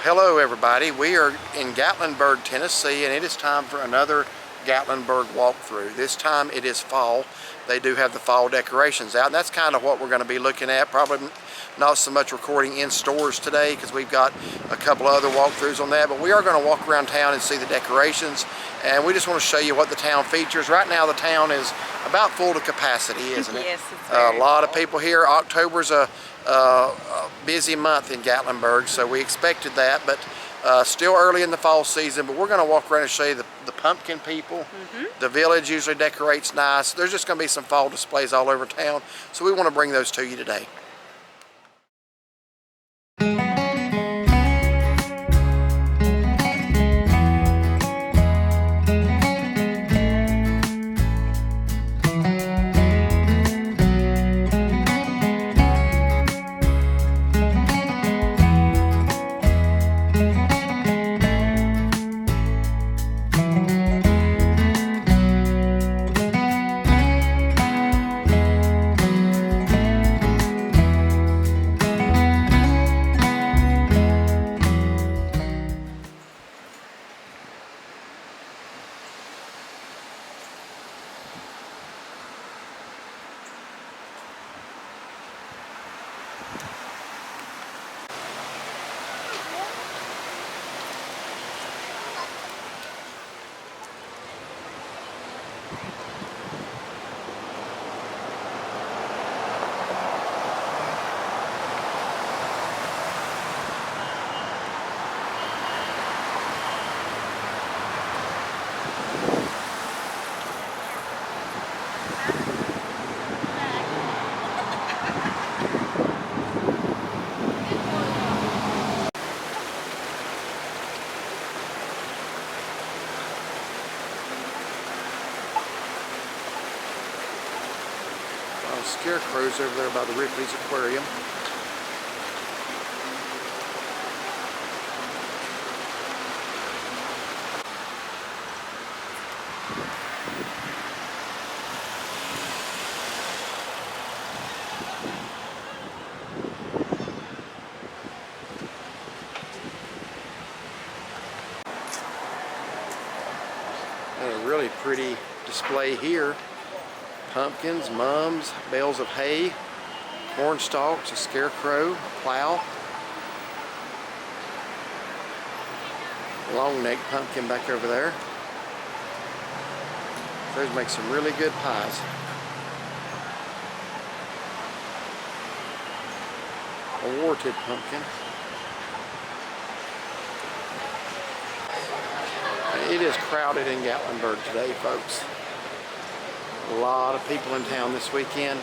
Hello everybody, we are in Gatlinburg, Tennessee, and it is time for another Gatlinburg walk-through. This time it is fall. They do have the fall decorations out, and that's kind of what we're going to be looking at. Probably not so much recording in stores today because we've got a couple other walkthroughs on that, but we are going to walk around town and see the decorations, and we just want to show you what the town features. Right now the town is about full to capacity, isn't it? Yes, it's very a lot of people here. October's a busy month in Gatlinburg, so we expected that, but still early in the fall season. But we're going to walk around and show you the pumpkin people. The village usually decorates nice. There's just going to be some fall displays all over town, so we want to bring those to you today. Scarecrows over there by the Ripley's Aquarium. And a really pretty display here. Pumpkins, mums, bales of hay, corn stalks, a scarecrow, a plow, long neck pumpkin back over there. Those make some really good pies. A warted pumpkin. And it is crowded in Gatlinburg today, folks. A lot of people in town this weekend.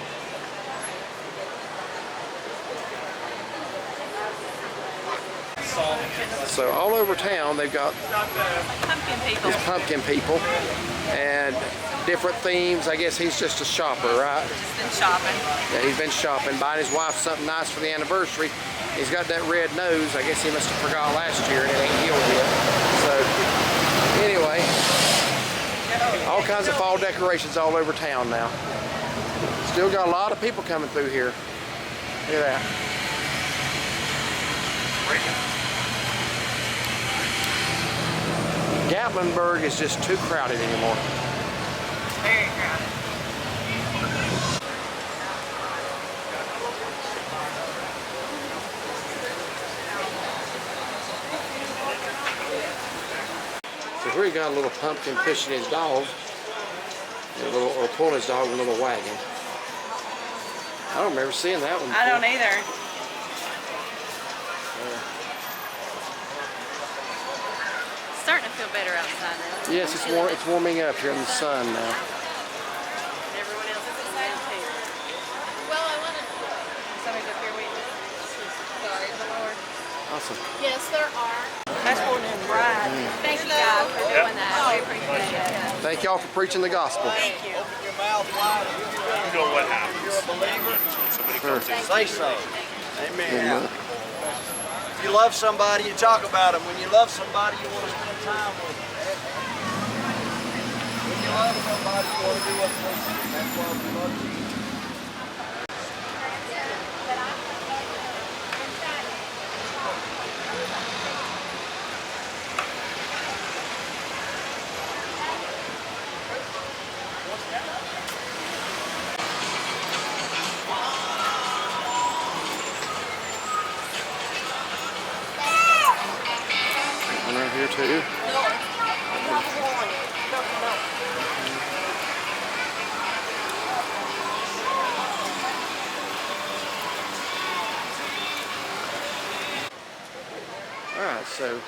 So all over town they've got these pumpkin people and different themes. I guess he's just a shopper, right? Just been shopping. Yeah, he's been shopping, buying his wife something nice for the anniversary. He's got that red nose. I guess he must have forgot last year and it ain't healed yet. So anyway, all kinds of fall decorations all over town now. Still got a lot of people coming through here. Look at that. Gatlinburg is just too crowded anymore. Very crowded. So here he got a little pumpkin pushing his dog, or pulling his dog in a little wagon. I don't remember seeing that one before. I don't either. Starting to feel better outside now. Yes, it's warming up here in the sun now. Everyone else is excited too. Well, I wanted somebody's up here waiting. Sorry, the Lord. Awesome. Yes, there are. That's more than right. Thank you guys for doing that. We appreciate it. Thank y'all for preaching the gospel. Thank you. Open your mouth wide. You know what happens. You're a believer. When somebody comes in, say so. Amen. If you love somebody, you talk about them. When you love somebody, you want to spend time with them. When you love somebody, you want to do what's pleasing. That's why we love Jesus. here too. Alright, so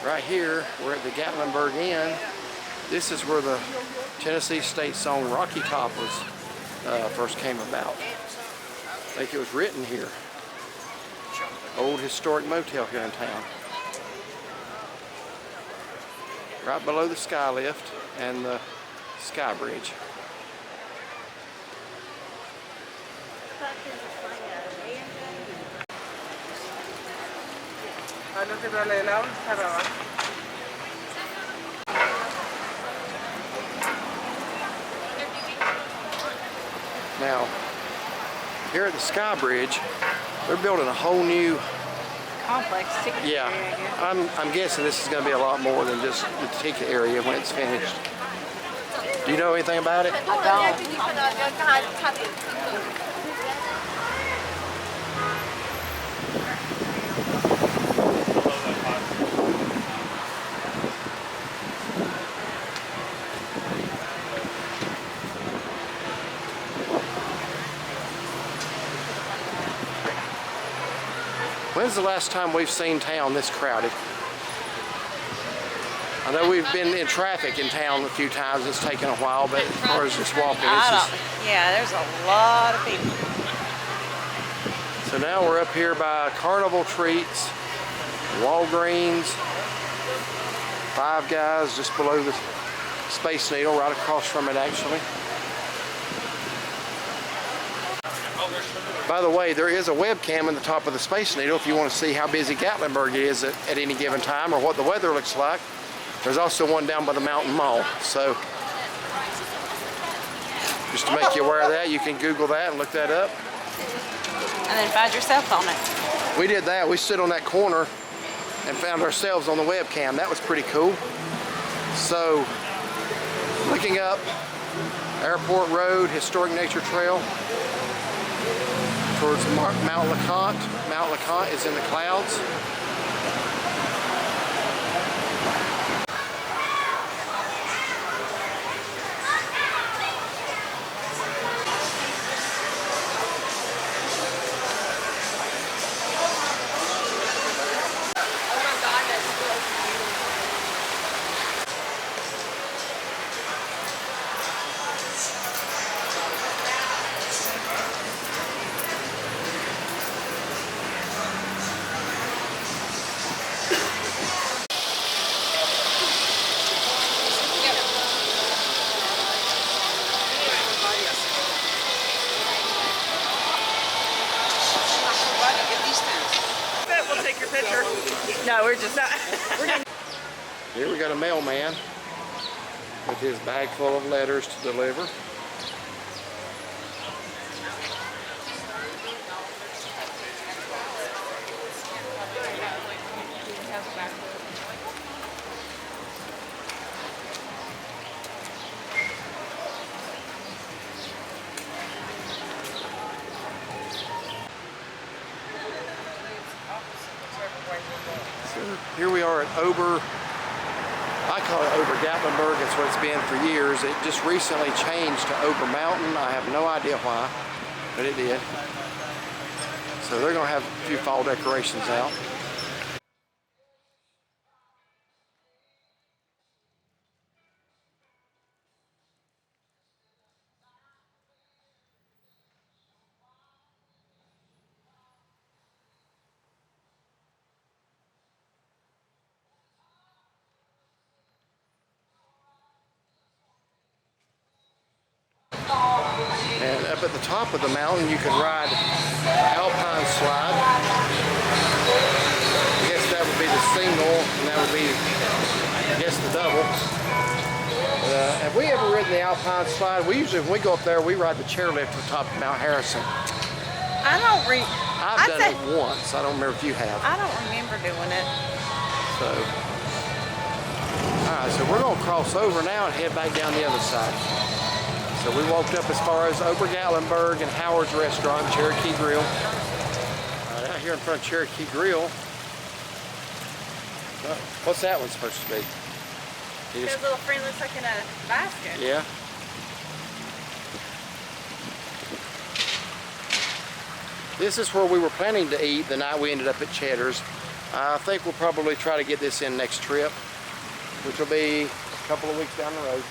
right here, we're at the Gatlinburg Inn. This is where the Tennessee State song Rocky Top was first came about. I think it was written here. Old historic motel here in town. Right below the sky lift and the sky bridge. Now, here at the Sky Bridge, they're building a whole new complex ticket area, I guess. I'm guessing this is going to be a lot more than just the ticket area when it's finished. Do you know anything about it? I don't. When's the last time we've seen town this crowded? I know we've been in traffic in town a few times. It's taken a while, but as far as just walking, Yeah, there's a lot of people. So now we're up here by Carnival Treats, Walgreens, Five Guys just below the Space Needle, right across from it actually. By the way, there is a webcam in the top of the Space Needle if you want to see how busy Gatlinburg is at any given time or what the weather looks like. There's also one down by the Mountain Mall. So just to make you aware of that, you can Google that and look that up. And then find yourself on it. We did that. We stood on that corner and found ourselves on the webcam. That was pretty cool. So looking up Airport Road, Historic Nature Trail, towards Mount LeConte. Mount LeConte is in the clouds. No, we're just not. Here we got a mailman with his bag full of letters to deliver. Here we are at Ober, I call it Ober Gatlinburg, it's what it's been for years. It just recently changed to Ober Mountain. I have no idea why, but it did. So they're going to have a few fall decorations out. And up at the top of the mountain, you can ride the Alpine slide. I guess that would be the single, and that would be, I guess, the double. Have we ever ridden the Alpine slide? We usually, when we go up there, we ride the chairlift to the top of Mount Harrison. I've done it once. I don't remember if you have. I don't remember doing it. So, all right, so we're going to cross over now and head back down the other side. So we walked up as far as Ober Gatlinburg and Howard's Restaurant, Cherokee Grill. Out here in front of Cherokee Grill, What's that one supposed to be? His little friend looks like in a basket. Yeah. This is where we were planning to eat the night we ended up at Cheddar's. I think we'll probably try to get this in next trip, which will be a couple of weeks down the road.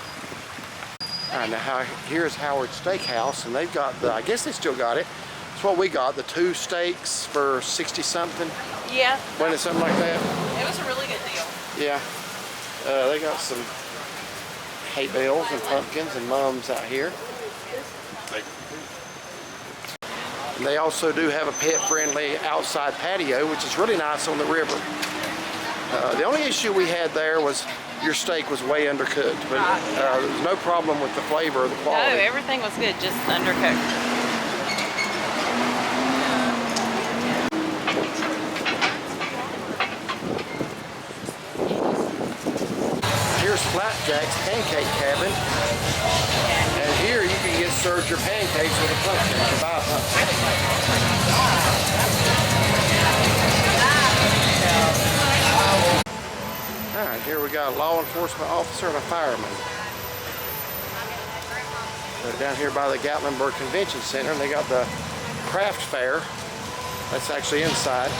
All right, now here's Howard's Steakhouse, and they've got the, I guess they still got it. It's what we got, the 2 steaks for 60 something. Yeah. Wasn't it something like that? It was a really good deal. Yeah. They got some hay bales and pumpkins and mums out here. And they also do have a pet-friendly outside patio, which is really nice on the river. The only issue we had there was your steak was way undercooked, but there was no problem with the flavor or the quality. No, everything was good, just undercooked. Here's Flapjack's Pancake Cabin, and here you can get served your pancakes with a pumpkin, or buy a pumpkin. All right, here we got a law enforcement officer and a fireman. They're down here by the Gatlinburg Convention Center, and they got the craft fair. That's actually inside.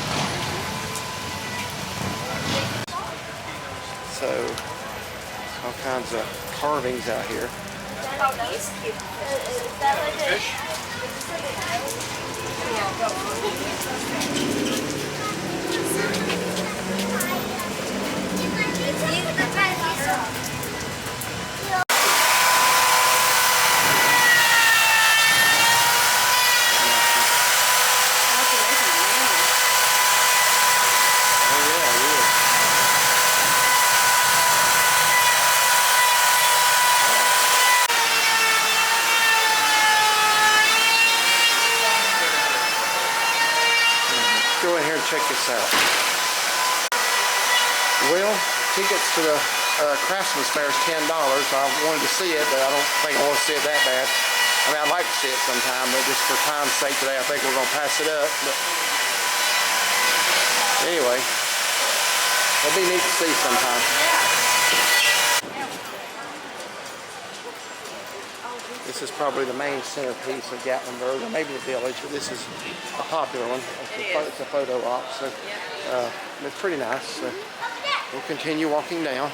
So, all kinds of carvings out here. Go in here and check this out. Well, tickets to the Craftsman's Fair is $10. I wanted to see it, but I don't think I want to see it that bad. I mean, I'd like to see it sometime, but just for time's sake today, I think we're going to pass it up. But anyway, it'll be neat to see sometime. This is probably the main centerpiece of Gatlinburg, or maybe the village, but this is a popular one. It's a photo op, so it's pretty nice. So we'll continue walking down.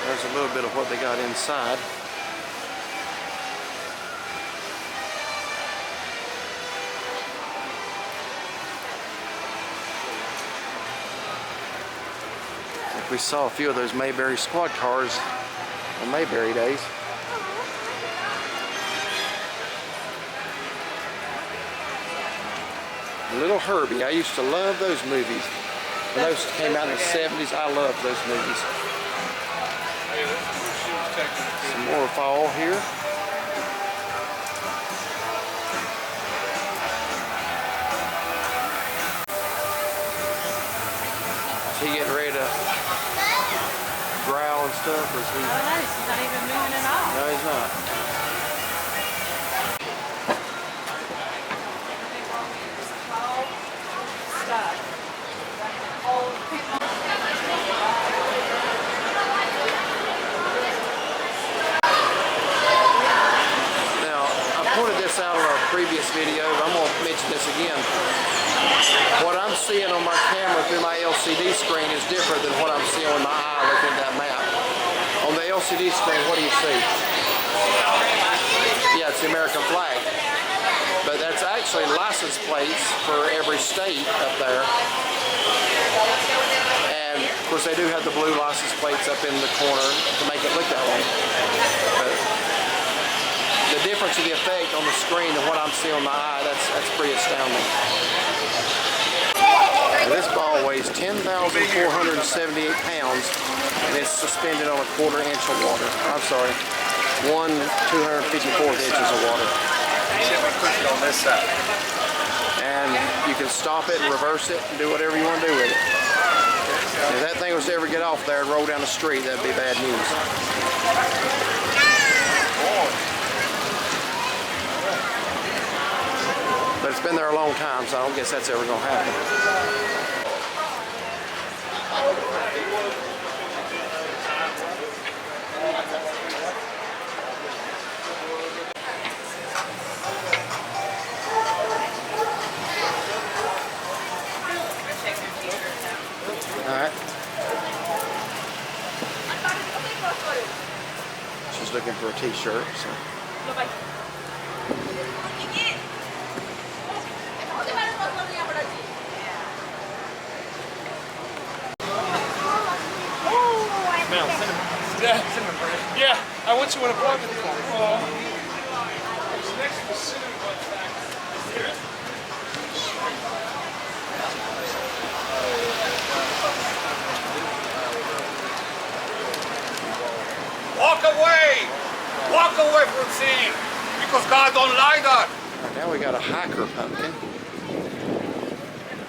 There's a little bit of what they got inside. Like we saw a few of those Mayberry squad cars on Mayberry days. Little Herbie, I used to love those movies. When those came out in the 70s, I loved those movies. Some more fall here. Is he getting ready to growl and stuff? Or is he... Oh, no, he's not even moving at all. No, he's not. Out of our previous video, but I'm going to mention this again. What I'm seeing on my camera through my LCD screen is different than what I'm seeing with my eye looking at that map. On the LCD screen, what do you see? Yeah, it's the American flag. But that's actually license plates for every state up there. And of course they do have the blue license plates up in the corner to make it look that way. But the difference of the effect on the screen and what I'm seeing on my eye, that's pretty astounding. Now, this ball weighs 10,478 pounds, and it's suspended on a 1/4 inch of water. I'm sorry, 1/254 inches of water. Push it on this side. And you can stop it and reverse it and do whatever you want to do with it. If that thing was to ever get off there and roll down the street, that'd be bad news. But it's been there a long time, so I don't guess that's ever going to happen. Alright. She's looking for a t-shirt, so. Yeah, I want you in a apartment. It's next to the cinnamon bun factory. Walk away! Walk away from sin! Because God don't like that! Right, now we got a hiker pumpkin.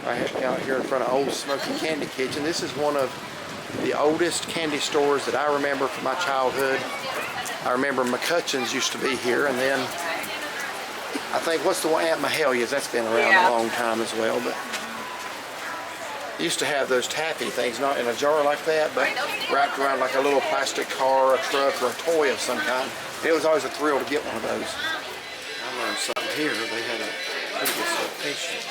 Right out here in front of Old Smoky Candy Kitchen. This is one of the oldest candy stores that I remember from my childhood. I remember McCutcheon's used to be here, and then I think, what's the one, Aunt Mahalia's, that's been around a long time as well. But used to have those taffy things, not in a jar like that, but wrapped around like a little plastic car, a truck, or a toy of some kind. It was always a thrill to get one of those. I learned something here. They had a pretty good location.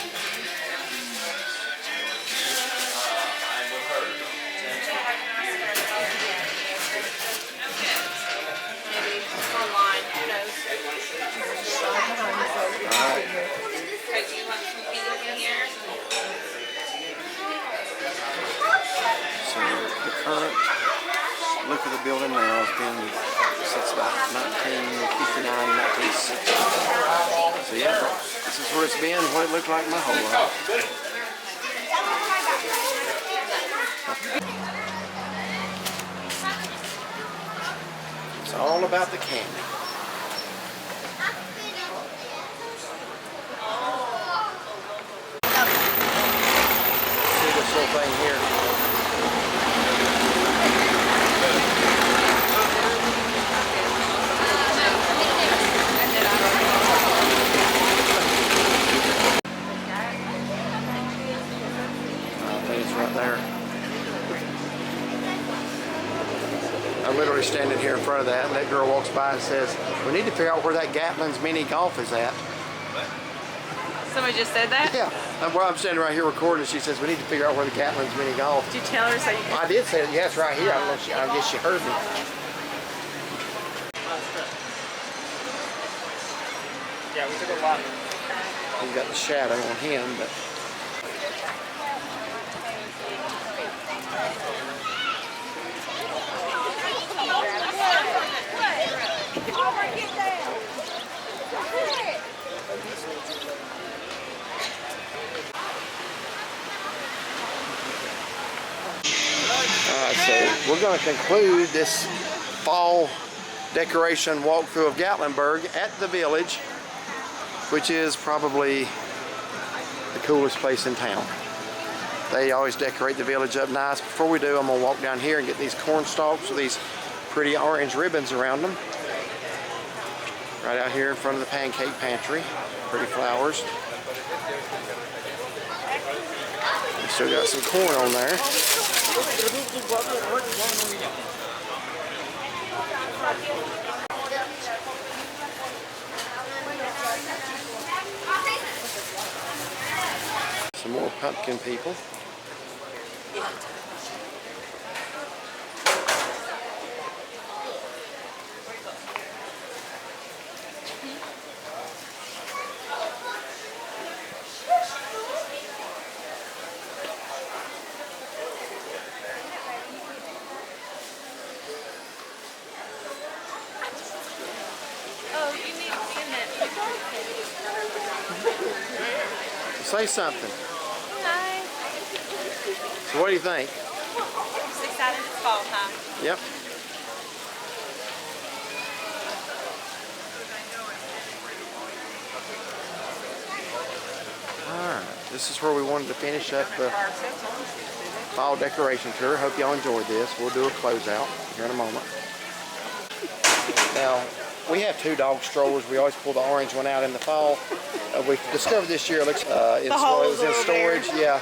So the current look of the building now has been since about 1959, 1960. So yeah, this is where it's been, what it looked like my whole life. It's all about the candy. See this little thing here. Right there. I'm literally standing here in front of that, and that girl walks by and says, "We need to figure out where that Gatlin's mini golf is at." Somebody just said that? Yeah. I'm standing right here recording, and she says, "We need to figure out where the Gatlin's mini golf." Did you tell her so you could... I did say it. Yeah, it's right here. I don't know if she, I guess she heard me. Yeah, we took a lot. He's got the shadow on him, but. So we're going to conclude this fall decoration walkthrough of Gatlinburg at the village, which is probably the coolest place in town. They always decorate the village up nice. Before we do, I'm going to walk down here and get these corn stalks with these pretty orange ribbons around them. Right out here in front of the pancake pantry. Pretty flowers. We still got some corn on there. Some more pumpkin people. Say something. Hi. So what do you think? Just excited it's fall time. Yep. Alright, this is where we wanted to finish up the fall decoration tour. Hope y'all enjoyed this. We'll do a closeout here in a moment. Now, we have 2 dog strollers. We always pull the orange one out in the fall. We've discovered this year it looks it was in storage. Yeah.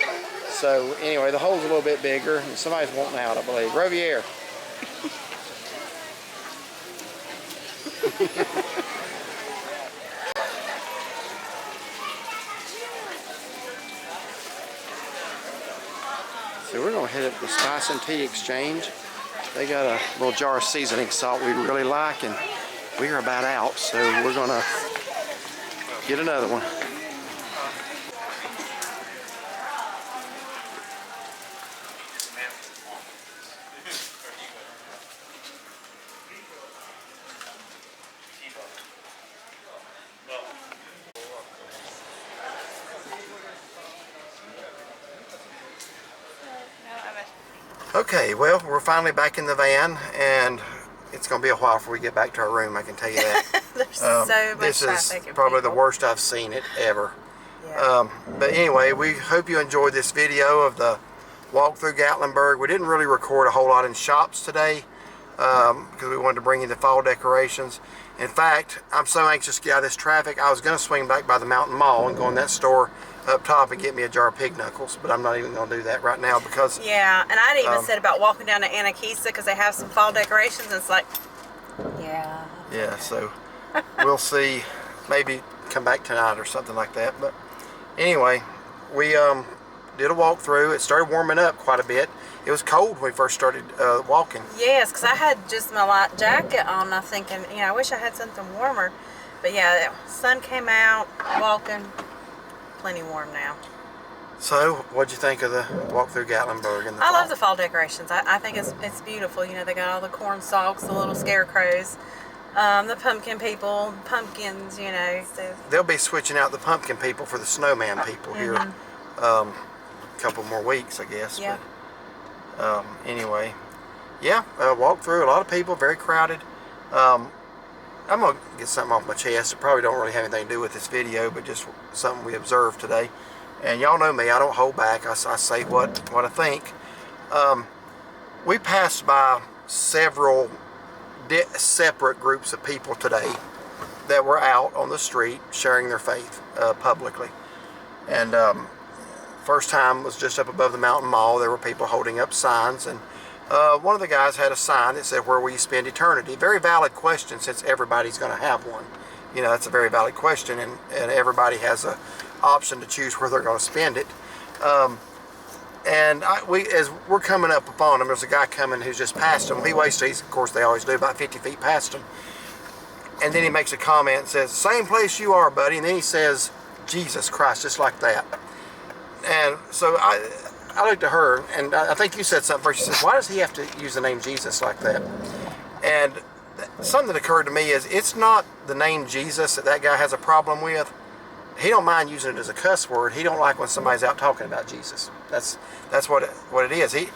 So anyway, the hole's a little bit bigger, and somebody's wanting out, I believe. Rovier. So we're gonna head up to Spice and Tea Exchange. They got a little jar of seasoning salt we really like, and we are about out, so we're gonna get another one. Okay, well, we're finally back in the van, and it's going to be a while before we get back to our room, I can tell you that. There's so much this traffic. is probably the worst I've seen it ever. Yeah. But anyway, we hope you enjoyed this video of the walk through Gatlinburg. We didn't really record a whole lot in shops today because we wanted to bring you the fall decorations. In fact, I'm so anxious to get out of this traffic, I was going to swing back by the Mountain Mall and go in that store up top and get me a jar of pig knuckles, but I'm not even going to do that right now because... Yeah, and I'd even said about walking down to Anakisa because they have some fall decorations, and it's like, yeah. Yeah, so we'll see. Maybe come back tonight or something like that. But anyway, we did a walk through. It started warming up quite a bit. It was cold when we first started walking. Yes, because I had just my light jacket on. I'm thinking, you know, I wish I had something warmer. But yeah, the sun came out, walking, plenty warm now. So, what'd you think of the walk through Gatlinburg in the I fall? love the fall decorations. I think it's beautiful. You know, they got all the corn stalks, the little scarecrows, the pumpkin people, pumpkins, you know. So. They'll be switching out the pumpkin people for the snowman people here a couple more weeks, I guess. Yeah. But, anyway, yeah, walk through. A lot of people, very crowded. I'm going to get something off my chest. It probably don't really have anything to do with this video, but just something we observed today. And y'all know me, I don't hold back. I say what I think. We passed by several separate groups of people today that were out on the street sharing their faith publicly. And first time was just up above the Mountain Mall. There were people holding up signs, and one of the guys had a sign that said, "Where will you spend eternity?" Very valid question, since everybody's going to have one. You know, that's a very valid question, and everybody has a option to choose where they're going to spend it. As we're coming up upon him, there's a guy coming who's just past him. He waits, of course they always do, about 50 feet past him. And then he makes a comment and says, "Same place you are, buddy." And then he says, "Jesus Christ," just like that. And so I looked at her, and I think you said something first. She said, "Why does he have to use the name Jesus like that?" And something that occurred to me is, it's not the name Jesus that guy has a problem with. He don't mind using it as a cuss word. He don't like when somebody's out talking about Jesus. That's what it is. He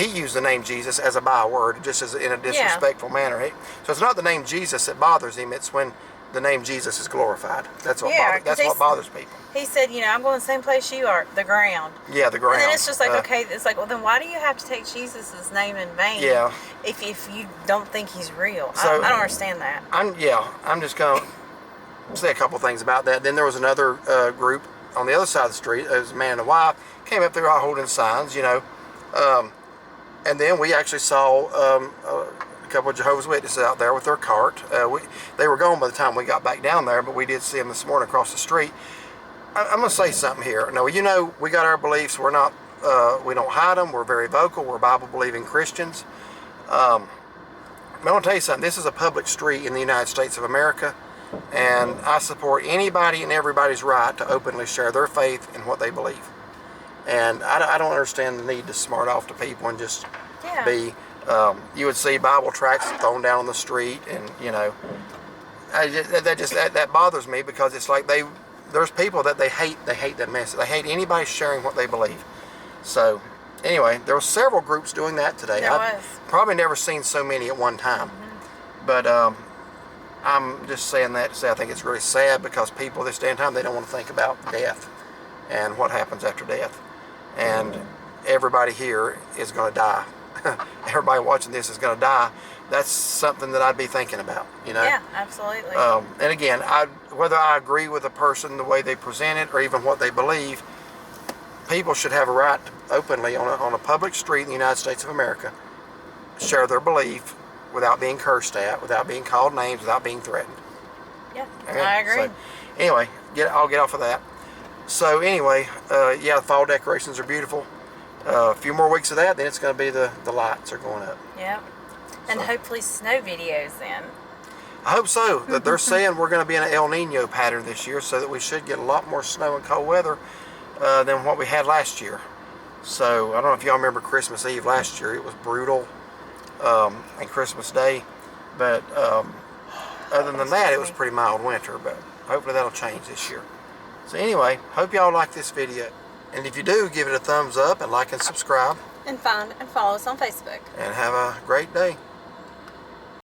used the name Jesus as a byword, just as in a disrespectful manner. So it's not the name Jesus that bothers him. It's when the name Jesus is glorified. That's what bothers people. He said, you know, "I'm going the same place you are, the ground." Yeah, the ground. And then it's just like, okay, it's like, well, then why do you have to take Jesus' name in vain? Yeah. If you don't think he's real, So, I don't understand that. I'm just gonna say a couple things about that. Then there was another group on the other side of the street. It was a man and a wife came up there all holding signs, you know, and then we actually saw a couple of Jehovah's Witnesses out there with their cart. They were gone by the time we got back down there, but we did see them this morning across the street. I'm going to say something here. Now, you know, we got our beliefs. We're not, we don't hide them. We're very vocal. We're Bible-believing Christians. But I'm going to tell you something. This is a public street in the United States of America, and I support anybody and everybody's right to openly share their faith and what they believe. And I don't understand the need to smart off to people and just be... you would see Bible tracts thrown down on the street, and you know, that bothers me, because it's like there's people that they hate that message. They hate anybody sharing what they believe. So anyway, there were several groups doing that today. There I've was. probably never seen so many at one time. But I'm just saying that to say I think it's really sad because people this day and time, they don't want to think about death and what happens after death. And everybody here is going to die. Everybody watching this is going to die. That's something that I'd be thinking about, you know? Yeah, absolutely. And again, whether I agree with a person the way they present it or even what they believe, people should have a right to openly on a public street in the United States of America share their belief without being cursed at, without being called names, without being threatened. Yeah, Okay? I agree. So, anyway, I'll get off of that. So anyway, yeah, the fall decorations are beautiful. A few more weeks of that, then it's going to be the lights are going up. Yep. And So. hopefully snow videos then. I hope so. That they're saying we're going to be in an El Nino pattern this year, so that we should get a lot more snow and cold weather than what we had last year. So I don't know if y'all remember Christmas Eve last year. It was brutal, and Christmas Day. But other than that, it was pretty mild winter. But hopefully that'll change this year. So anyway, hope y'all like this video. And if you do, give it a thumbs up and like and subscribe. And find and follow us on Facebook. And have a great day.